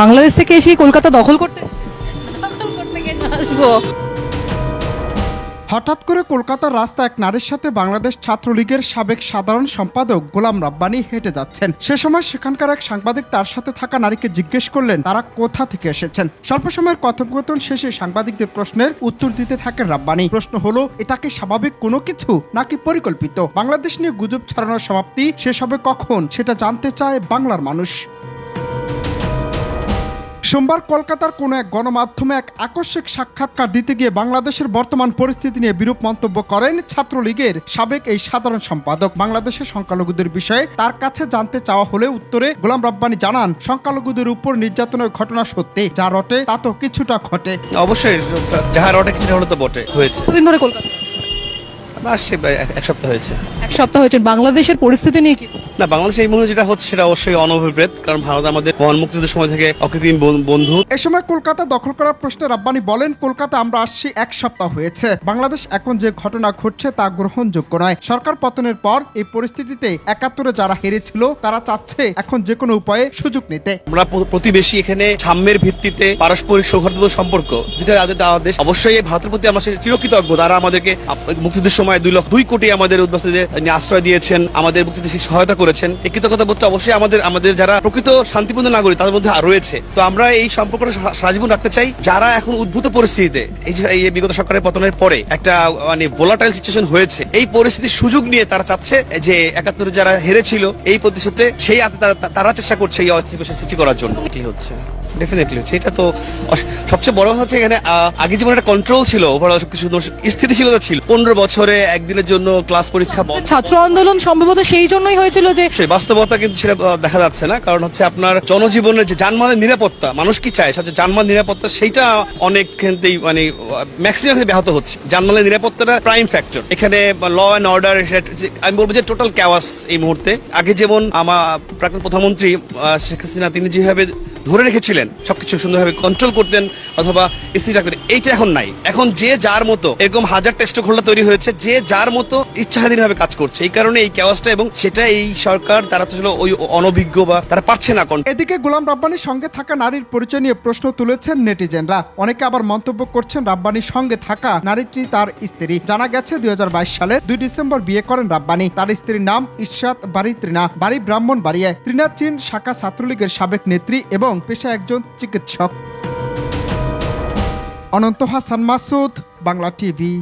বাংলাদেশ থেকে এসে কলকাতা দখল করতে দখল করতে কেন আসবো? হঠাৎ করে কলকাতার রাস্তা এক নারীর সাথে বাংলাদেশ ছাত্রলীগের সাবেক সাধারণ সম্পাদক গোলাম রাব্বানী হেঁটে যাচ্ছেন। সে সময় সেখানকার এক সাংবাদিক তার সাথে থাকা নারীকে জিজ্ঞেস করলেন তারা কোথা থেকে এসেছেন। স্বল্প সময়ের কথোপকথন শেষে সাংবাদিকদের প্রশ্নের উত্তর দিতে থাকেন রাব্বানী। প্রশ্ন হলো, এটা কি স্বাভাবিক কোনো কিছু নাকি পরিকল্পিত? বাংলাদেশ নিয়ে গুজব ছড়ানোর সমাপ্তি শেষ হবে কখন, সেটা জানতে চায় বাংলার মানুষ। সোমবার কলকাতার কোনো এক গণমাধ্যমে এক আকস্মিক সাক্ষাৎকার দিতে গিয়ে বাংলাদেশের বর্তমান পরিস্থিতি নিয়ে বিরূপ মন্তব্য করেন ছাত্রলীগের সাবেক এই সাধারণ সম্পাদক। বাংলাদেশের সংখ্যালঘুদের বিষয়ে তার কাছে জানতে চাওয়া হলে উত্তরে গোলাম রাব্বানী জানান, সংখ্যালঘুদের উপর নির্যাতনের ঘটনা সত্যি, যা রটে তা তো কিছুটা ঘটে। অবশ্যই যাহা রটে কিছুটা হলে তো বটে হয়েছে। কতদিন ধরে কলকাতা? আমরা আসছি এক সপ্তাহ হয়েছে। এক সপ্তাহ হয়েছে। বাংলাদেশের পরিস্থিতি নিয়ে কি? না, বাংলাদেশে এই মুহূর্তে যেটা হচ্ছে সেটা অবশ্যই অনভিপ্রেত, কারণ ভারত আমাদের মহান মুক্তিযুদ্ধের সময় থেকে অকৃত্রিম বন্ধু। এ সময় কলকাতা দখল করার প্রশ্নে রাব্বানী বলেন, কলকাতা আমরা আসছি এক সপ্তাহ হয়েছে। বাংলাদেশ এখন যে ঘটনা ঘটছে তা গ্রহণযোগ্য নয়। সরকার পতনের পর এই পরিস্থিতিতে ৭১-এ যারা হেরেছিল তারা চাচ্ছে এখন যে কোনো উপায়ে সুযোগ নিতে। আমরা প্রতিবেশী, এখানে সাম্যের ভিত্তিতে পারস্পরিক সৌহার্দ্যপূর্ণ সম্পর্ক যেটা দেশ। অবশ্যই ভারতের প্রতি আমরা চিরকৃতজ্ঞ। তারা আমাদেরকে মুক্তিযুদ্ধের সময় ২ কোটি আমাদের উদ্বাস্তুদের আশ্রয় দিয়েছেন, আমাদের মুক্তিযুদ্ধে সহায়তা করেছেন। এই কৃতজ্ঞতা বোধটা অবশ্যই আমাদের যারা প্রকৃত শান্তিপূর্ণ নাগরিক তাদের মধ্যে রয়েছে। তো আমরা এই সম্পর্কটা সারা জীবন রাখতে চাই। যারা এখন উদ্ভূত পরিস্থিতিতে এই বিগত সরকারের পতনের পরে একটা ভোলাটাইল সিচুয়েশন হয়েছে, এই পরিস্থিতির সুযোগ নিয়ে তারা চাচ্ছে যে ৭১-এ যারা হেরেছিল এই প্রতিশোধে সেই তারা চেষ্টা করছে এই অস্থিতিশীল সৃষ্টি করার জন্য। কি হচ্ছে ডেফিনেটলি হচ্ছে। এটা তো সবচেয়ে বড় হচ্ছে এখানে আগে যেমন একটা কন্ট্রোল ছিল, ওভারঅল সবকিছু স্থিতিশীলতা ছিল। ১৫ বছরে একদিনের জন্য ক্লাস পরীক্ষা বন্ধ। ছাত্র আন্দোলন সম্ভবত সেই জন্যই হয়েছিল যে সেই বাস্তবতা কিন্তু সেটা দেখা যাচ্ছে না। কারণ হচ্ছে আপনার জনজীবনের যে জানমালের নিরাপত্তা, মানুষ কি চায় সবচেয়ে জানমাল নিরাপত্তা, সেইটা অনেক ক্ষেত্রেই ম্যাক্সিমাম ব্যাহত হচ্ছে। জানমালের নিরাপত্তাটা প্রাইম ফ্যাক্টর এখানে। ল অ্যান্ড অর্ডার আমি বলবো যে টোটাল ক্যাওয়াস এই মুহূর্তে। আগে যেমন আমার প্রাক্তন প্রধানমন্ত্রী শেখ হাসিনা তিনি যেভাবে ধরে রেখেছিলেন, সবকিছু সুন্দরভাবে কন্ট্রোল করতেন অথবা স্থির রাখতেন, এইটা এখন নাই। এখন যে যার মতো এরকম হাজার টেস্ট খোলা তৈরি হয়েছে, যে যার মতো ইচ্ছাধীনভাবে কাজ করছে। এই কারণে এই ক্যাওয়াসটা, এবং সেটা এই সরকার তারা তো ওই অনভিজ্ঞ বা তারা পারছে না। এদিকে গোলাম রাব্বানীর সঙ্গে থাকা নারীর পরিচয় নিয়ে প্রশ্ন তুলেছেন নেটিজেনরা। অনেকে আবার মন্তব্য করছেন রাব্বানীর সঙ্গে থাকা নারীটি তার স্ত্রী। জানা গেছে ২০২২ সালের ২ ডিসেম্বর বিয়ে করেন রাব্বানী। তার স্ত্রীর নাম ইশরাত বাড়ি তৃণা, বাড়ি ব্রাহ্মণবাড়িয়ায়। তৃণা চীন শাখা ছাত্রলীগের সাবেক নেত্রী এবং পেশায় একজন চিকিৎসক। অনন্ত হাসান মাসুদ, বাংলা টিভি।